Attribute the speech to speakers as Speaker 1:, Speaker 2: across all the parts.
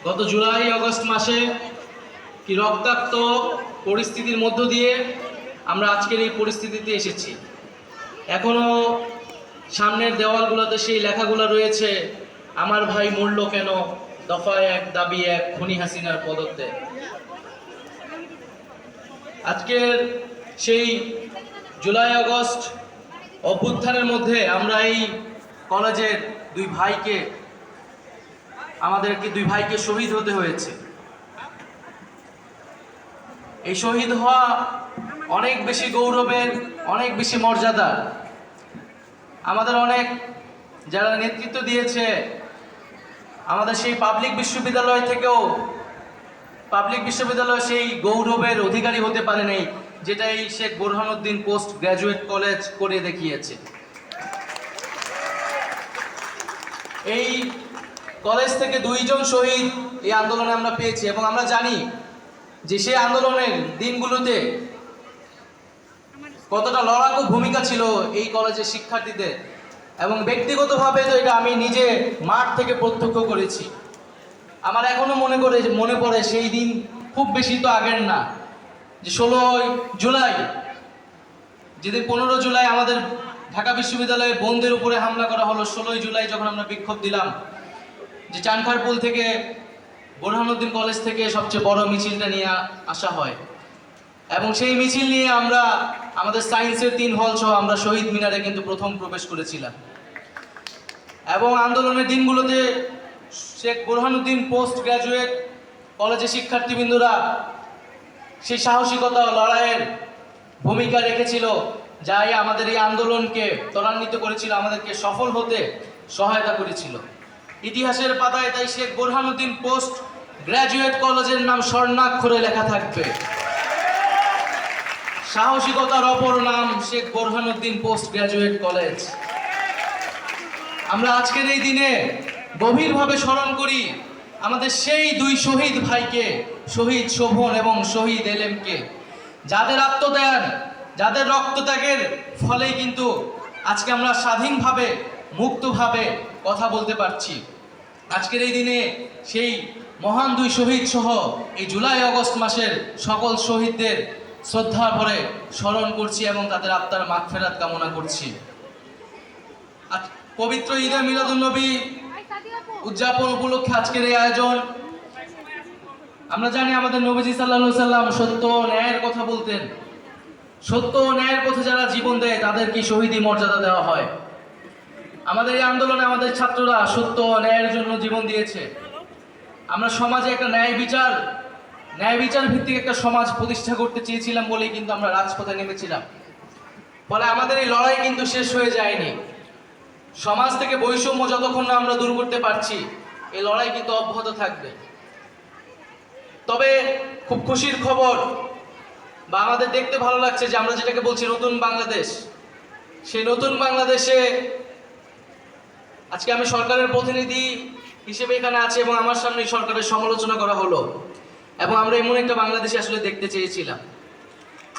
Speaker 1: গত July August মাসে কি রক্তাক্ত পরিস্থিতির মধ্য দিয়ে আমরা আজকের এই পরিস্থিতিতে এসেছি। এখনো সামনের দেওয়ালগুলোতে সেই লেখাগুলো রয়েছে, আমার ভাই মরল কেন, দফা এক দাবি এক, খুনি হাসিনার পদত্যাগ। আজকের সেই জুলাই আগস্ট অভ্যুত্থানের মধ্যে আমরা এই কলেজের আমাদেরকে দুই ভাইকে শহীদ হতে হয়েছে। এই শহীদ হওয়া অনেক বেশি গৌরবের, অনেক বেশি মর্যাদার। আমাদের অনেক যারা নেতৃত্ব দিয়েছে, আমাদের সেই পাবলিক বিশ্ববিদ্যালয় সেই গৌরবের অধিকারী হতে পারে নাই, যেটা এই Sheikh Borhanuddin post graduate college করে দেখিয়েছে। এই কলেজ থেকে দুইজন শহীদ এই আন্দোলনে আমরা পেয়েছি, এবং আমরা জানি যে সেই আন্দোলনের দিনগুলোতে কতটা লড়াকু ভূমিকা ছিল এই কলেজের শিক্ষার্থীদের, এবং ব্যক্তিগতভাবে তো এটা আমি নিজে মাঠ থেকে প্রত্যক্ষ করেছি। আমার এখনো মনে পড়ে সেই দিন, খুব বেশি তো আগের না, যে 16 জুলাই, যেদিন 15 জুলাই আমাদের ঢাকা বিশ্ববিদ্যালয়ে বন্ধের উপরে হামলা করা হলো। 16 জুলাই যখন আমরা বিক্ষোভ দিলাম, যে চানখারপুল থেকে বোরহানুদ্দিন কলেজ থেকে সবচেয়ে বড় মিছিলটা নিয়ে আসা হয়, এবং সেই মিছিল নিয়ে আমরা আমাদের সায়েন্সের 3 হল সহ আমরা শহীদ মিনারে কিন্তু প্রথম প্রবেশ করেছিলাম। এবং আন্দোলনের দিনগুলোতে শেখ বোরহানুদ্দিন পোস্ট গ্রাজুয়েট কলেজের শিক্ষার্থীবৃন্দরা সেই সাহসিকতা ও লড়াইয়ের ভূমিকা রেখেছিল, যাই আমাদের এই আন্দোলনকে ত্বরান্বিত করেছিল, আমাদেরকে সফল হতে সহায়তা করেছিল। ইতিহাসের পাতায় তাই শেখ বোরহানুদ্দিন পোস্ট গ্রাজুয়েট কলেজের নাম স্বর্ণাক্ষরে লেখা থাকবে। সাহসিকতার অপর নাম Sheikh Borhanuddin post graduate college. আমরা আজকের এই দিনে গভীরভাবে স্মরণ করি আমাদের সেই 2 শহীদ ভাইকে, শহীদ শোভন এবং শহীদ এলেমকে, যাদের আত্মত্যাগ, যাদের রক্তত্যাগের ফলেই কিন্তু আজকে আমরা স্বাধীনভাবে, মুক্তভাবে কথা বলতে পারছি। আজকের এই দিনে সেই মহান 2 শহীদ সহ এই জুলাই আগস্ট মাসের সকল শহীদদের শ্রদ্ধা ভরে স্মরণ করছি এবং তাদের আত্মার মাগফিরাত কামনা করছি। পবিত্র ঈদে মিলাদুন্নবী উদযাপন উপলক্ষে আজকের এই আয়োজন। আমরা জানি আমাদের নবীজি সাল্লাল্লাহু আলাইহি সাল্লাম সত্য ও ন্যায়ের কথা বলতেন। সত্য ও ন্যায়ের পথে যারা জীবন দেয় তাদেরকে শহীদি মর্যাদা দেওয়া হয়। আমাদের এই আন্দোলনে আমাদের ছাত্ররা সত্য ও ন্যায়ের জন্য জীবন দিয়েছে। আমরা সমাজে একটা ন্যায় বিচার ভিত্তিক একটা সমাজ প্রতিষ্ঠা করতে চেয়েছিলাম বলেই কিন্তু আমরা রাজপথে নেমেছিলাম। ফলে আমাদের এই লড়াই কিন্তু শেষ হয়ে যায়নি। সমাজ থেকে বৈষম্য যতক্ষণ না আমরা দূর করতে পারছি, এই লড়াই কিন্তু অব্যাহত থাকবে। তবে খুব খুশির খবর, বা আমাদের দেখতে ভালো লাগছে যে আমরা যেটাকে বলছি নতুন বাংলাদেশ, সেই নতুন বাংলাদেশে আজকে আমি সরকারের প্রতিনিধি হিসেবে এখানে আছি, এবং আমার সামনে সরকারের সমালোচনা করা হলো। এবং আমরা এমন একটা বাংলাদেশে আসলে দেখতে চেয়েছিলাম,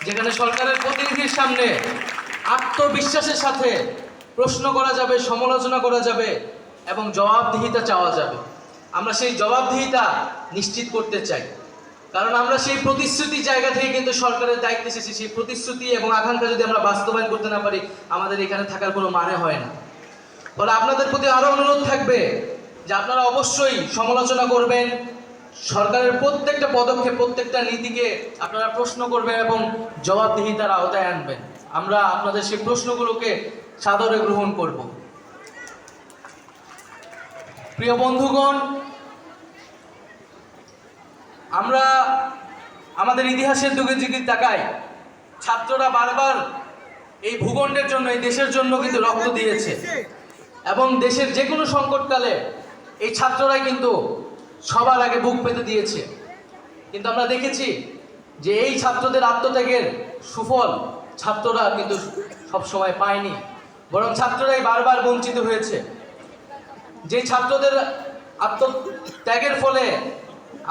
Speaker 1: যেখানে সরকারের প্রতিনিধির সামনে আত্মবিশ্বাসের সাথে প্রশ্ন করা যাবে, সমালোচনা করা যাবে এবং জবাবদিহিতা চাওয়া যাবে। আমরা সেই জবাবদিহিতা নিশ্চিত করতে চাই, কারণ আমরা সেই প্রতিশ্রুতির জায়গা থেকে কিন্তু সরকারের দায়িত্বে এসেছি। সেই প্রতিশ্রুতি এবং আকাঙ্ক্ষা যদি আমরা বাস্তবায়ন করতে না পারি, আমাদের এখানে থাকার কোনো মানে হয় না। ফলে আপনাদের প্রতি আরও অনুরোধ থাকবে যে আপনারা অবশ্যই সমালোচনা করবেন, সরকারের প্রত্যেকটা পদক্ষেপ, প্রত্যেকটা নীতিকে আপনারা প্রশ্ন করবেন এবং জবাবদিহিতার আওতায় আনবেন। আমরা আপনাদের সেই প্রশ্নগুলোকে সাদরে গ্রহণ করব। প্রিয় বন্ধুগণ, আমরা আমাদের ইতিহাসের দিকে তাকাই, ছাত্ররা বারবার এই ভূখণ্ডের জন্য, এই দেশের জন্য কিন্তু রক্ত দিয়েছে, এবং দেশের যে কোনো সংকটকালে এই ছাত্ররাই কিন্তু সবার আগে বুক পেতে দিয়েছে। কিন্তু আমরা দেখেছি যে এই ছাত্রদের আত্মত্যাগের সুফল ছাত্ররা কিন্তু সবসময় পায়নি, বরং ছাত্ররাই বারবার বঞ্চিত হয়েছে। যে ছাত্রদের আত্মত্যাগের ফলে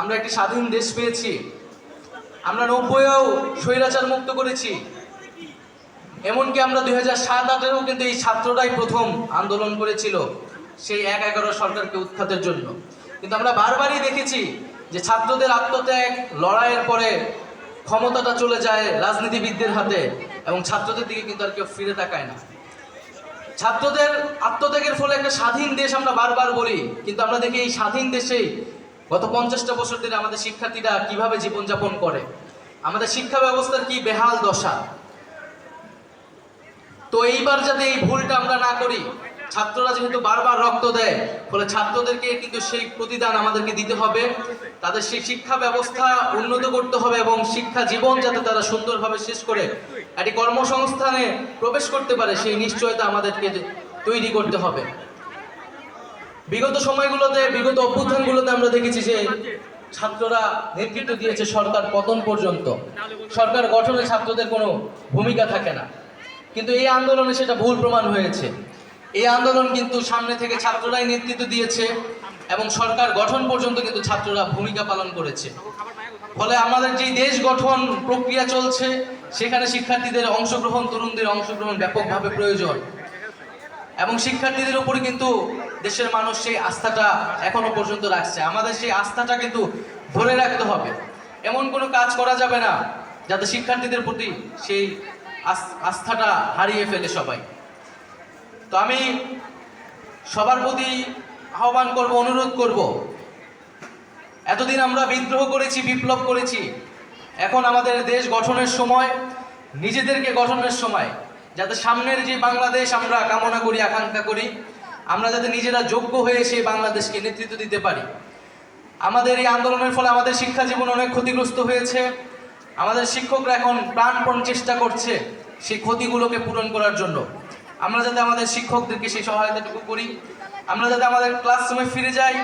Speaker 1: আমরা একটি স্বাধীন দেশ পেয়েছি, আমরা 90-এও স্বৈরাচার মুক্ত করেছি, এমনকি আমরা 2007-08-এও কিন্তু এই ছাত্ররাই প্রথম আন্দোলন করেছিল সেই 1/11 সরকারকে উৎখাতের জন্য। কিন্তু আমরা বারবারই দেখেছি যে ছাত্রদের আত্মত্যাগ, লড়াইয়ের পরে ক্ষমতাটা চলে যায় রাজনীতিবিদদের হাতে এবং ছাত্রদের দিকে কিন্তু আর কেউ ফিরে তাকায় না। ছাত্রদের আত্মত্যাগের ফলে একটা স্বাধীন দেশ আমরা বারবার বলি, কিন্তু আমরা দেখি এই স্বাধীন দেশেই গত 50টা বছর ধরে আমাদের শিক্ষার্থীরা কিভাবে জীবনযাপন করে, আমাদের শিক্ষা ব্যবস্থার কি বেহাল দশা। তো এইবার যাতে এই ভুলটা আমরা না করি, ছাত্ররা যেহেতু বারবার রক্ত দেয়, ফলে ছাত্রদেরকে কিন্তু সেই প্রতিদান আমাদেরকে দিতে হবে, তাদের সেই শিক্ষা ব্যবস্থা উন্নত করতে হবে এবং শিক্ষা জীবন যাতে তারা সুন্দরভাবে শেষ করে একটি কর্মসংস্থানে প্রবেশ করতে পারে সেই নিশ্চয়তা আমাদেরকে তৈরি করতে হবে। বিগত সময়গুলোতে, বিগত অভ্যুত্থানগুলোতে আমরা দেখেছি যে ছাত্ররা নেতৃত্ব দিয়েছে সরকার পতন পর্যন্ত। সরকার গঠনে ছাত্রদের কোনো ভূমিকা থাকে না, কিন্তু এই আন্দোলনে সেটা ভুল প্রমাণ হয়েছে। এই আন্দোলন কিন্তু সামনে থেকে ছাত্ররাই নেতৃত্ব দিয়েছে এবং সরকার গঠন পর্যন্ত কিন্তু ছাত্ররা ভূমিকা পালন করেছে। ফলে আমাদের যে দেশ গঠন প্রক্রিয়া চলছে সেখানে শিক্ষার্থীদের অংশগ্রহণ, তরুণদের অংশগ্রহণ ব্যাপকভাবে প্রয়োজন এবং শিক্ষার্থীদের উপরে কিন্তু দেশের মানুষ সেই আস্থাটা এখনো পর্যন্ত রাখছে। আমাদের সেই আস্থাটা কিন্তু ধরে রাখতে হবে। এমন কোনো কাজ করা যাবে না যাতে শিক্ষার্থীদের প্রতি সেই আস্থাটা হারিয়ে ফেলে সবাই। তো আমি সবার প্রতি আহ্বান করব, অনুরোধ করব, এতদিন আমরা বিদ্রোহ করেছি, বিপ্লব করেছি, এখন আমাদের দেশ গঠনের সময়, নিজেদেরকে গঠনের সময়, যাতে সামনের যে বাংলাদেশ আমরা কামনা করি, আকাঙ্ক্ষা করি, আমরা যাতে নিজেরা যোগ্য হয়ে সেই বাংলাদেশকে নেতৃত্ব দিতে পারি। আমাদের এই আন্দোলনের ফলে আমাদের শিক্ষা জীবন অনেক ক্ষতিগ্রস্ত হয়েছে। আমাদের শিক্ষকরা এখন প্রাণপণ চেষ্টা করছে সেই ক্ষতিগুলোকে পূরণ করার জন্য। আমরা যাতে আমাদের শিক্ষকদেরকে সেই সহায়তাটুকু করি, আমরা যাতে আমাদের ক্লাসরুমে ফিরে যাই,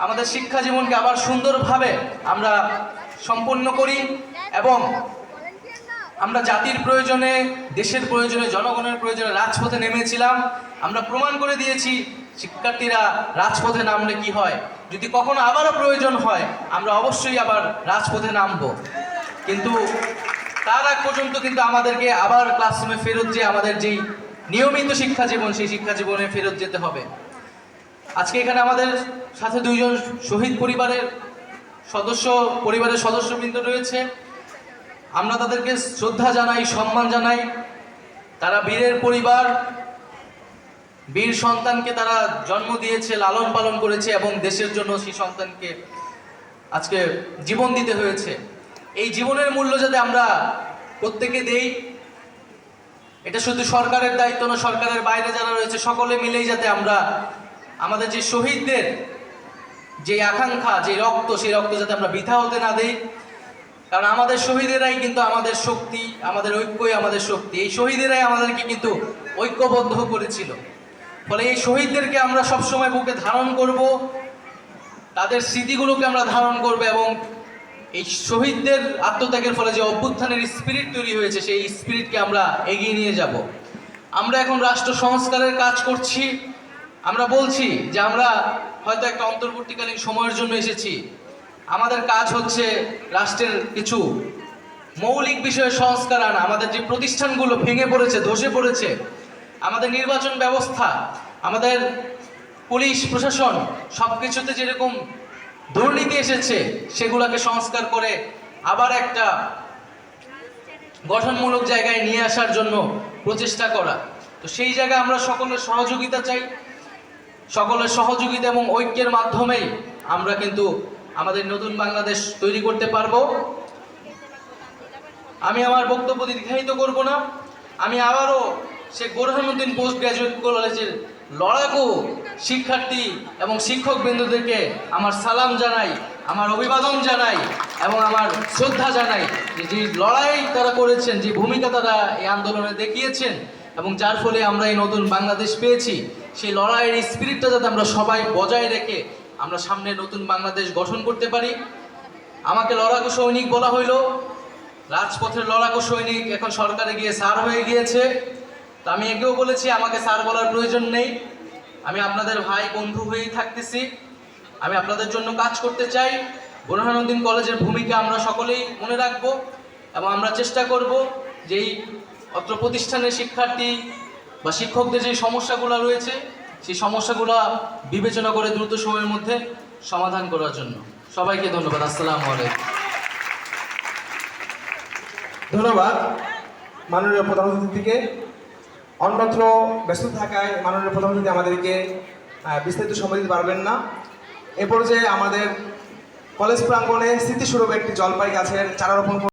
Speaker 1: আমাদের শিক্ষা জীবনকে আবার সুন্দরভাবে আমরা সম্পন্ন করি এবং আমরা জাতির প্রয়োজনে, দেশের প্রয়োজনে, জনগণের প্রয়োজনে রাজপথে নেমেছিলাম। আমরা প্রমাণ করে দিয়েছি শিক্ষার্থীরা রাজপথে নামলে কি হয়। যদি কখনো আবারও প্রয়োজন হয় আমরা অবশ্যই আবার রাজপথে নামব, কিন্তু তার আগ পর্যন্ত কিন্তু আমাদেরকে আবার ক্লাসরুমে ফেরত যে আমাদের যেই নিয়মিত শিক্ষা জীবন, সেই শিক্ষা জীবনে ফেরত যেতে হবে। আজকে এখানে আমাদের সাথে দুইজন শহীদ পরিবারের সদস্যবৃন্দ রয়েছে। আমরা তাদেরকে শ্রদ্ধা জানাই, সম্মান জানাই। তারা বীরের পরিবার, বীর সন্তানকে তারা জন্ম দিয়েছে, লালন পালন করেছে এবং দেশের জন্য সেই সন্তানকে আজকে জীবন দিতে হয়েছে। এই জীবনের মূল্য যাতে আমরা প্রত্যেকে দেই, এটা শুধু সরকারের দায়িত্ব না, সরকারের বাইরে যারা রয়েছে সকলে মিলেই যাতে আমরা আমাদের যে শহীদদের যে আকাঙ্ক্ষা, যে রক্ত, সেই রক্ত যাতে আমরা বৃথা হতে না দেই। কারণ আমাদের শহীদেরাই কিন্তু আমাদের শক্তি, আমাদের ঐক্যই আমাদের শক্তি। এই শহীদেরাই আমাদেরকে কিন্তু ঐক্যবদ্ধ করেছিল। ফলে এই শহীদদেরকে আমরা সবসময় বুকে ধারণ করব, তাদের স্মৃতিগুলোকে আমরা ধারণ করব এবং এই শহীদদের আত্মত্যাগের ফলে যে অভ্যুত্থানের স্পিরিট তৈরি হয়েছে সেই স্পিরিটকে আমরা এগিয়ে নিয়ে যাব। আমরা এখন রাষ্ট্র সংস্কারের কাজ করছি। আমরা বলছি যে আমরা হয়তো একটা অন্তর্বর্তীকালীন সময়ের জন্য এসেছি। আমাদের কাজ হচ্ছে রাষ্ট্রের কিছু মৌলিক বিষয়ে সংস্কার আনা। আমাদের যে প্রতিষ্ঠানগুলো ভেঙে পড়েছে, ধসে পড়েছে, আমাদের নির্বাচন ব্যবস্থা, আমাদের পুলিশ প্রশাসন, সব কিছুতে যেরকম দুর্নীতি এসেছে সেগুলোকে সংস্কার করে আবার একটা গঠনমূলক জায়গায় নিয়ে আসার জন্য প্রচেষ্টা করা। তো সেই জায়গায় আমরা সকলের সহযোগিতা চাই। সকলের সহযোগিতা এবং ঐক্যের মাধ্যমেই আমরা কিন্তু আমাদের নতুন বাংলাদেশ তৈরি করতে পারবো। আমি আমার বক্তব্য দীর্ঘায়িত করব না। আমি আবারও শেখ বোরহানুদ্দিন পোস্ট গ্রাজুয়েট কলেজের লড়াকু শিক্ষার্থী এবং শিক্ষকবৃন্দদেরকে আমার সালাম জানাই, আমার অভিবাদন জানাই এবং আমার শ্রদ্ধা জানাই যে লড়াই তারা করেছেন, যে ভূমিকা তারা এই আন্দোলনে দেখিয়েছেন এবং যার ফলে আমরা এই নতুন বাংলাদেশ পেয়েছি, সেই লড়াইয়ের স্পিরিটটা যাতে আমরা সবাই বজায় রেখে আমরা সামনে নতুন বাংলাদেশ গঠন করতে পারি। আমাকে লড়াকু সৈনিক বলা হইল, রাজপথের লড়াকু সৈনিক এখন সরকারে গিয়ে স্যার হয়ে গিয়েছে। তো আমি একেও বলেছি আমাকে স্যার বলার প্রয়োজন নেই, আমি আপনাদের ভাই বন্ধু হয়েই থাকতেছি। আমি আপনাদের জন্য কাজ করতে চাই। বোরহানুদ্দিন কলেজের ভূমিকা আমরা সকলেই মনে রাখব এবং আমরা চেষ্টা করব যে এই অত্র প্রতিষ্ঠানের শিক্ষার্থী বা শিক্ষকদের যে সমস্যাগুলো রয়েছে সেই সমস্যাগুলো বিবেচনা করে দ্রুত সময়ের মধ্যে সমাধান করার জন্য। সবাইকে ধন্যবাদ। আসসালামু আলাইকুম।
Speaker 2: ধন্যবাদ মাননীয় প্রধান অতিথিকে। অন্যত্র ব্যস্ত থাকায় মাননীয় প্রধান অতিথি আমাদেরকে বিস্তারিত সময় দিতে পারবেন না। এ পর্যায়ে আমাদের কলেজ প্রাঙ্গণে স্মৃতিস্বরূপ একটি জলপাই গাছের চারা রোপণ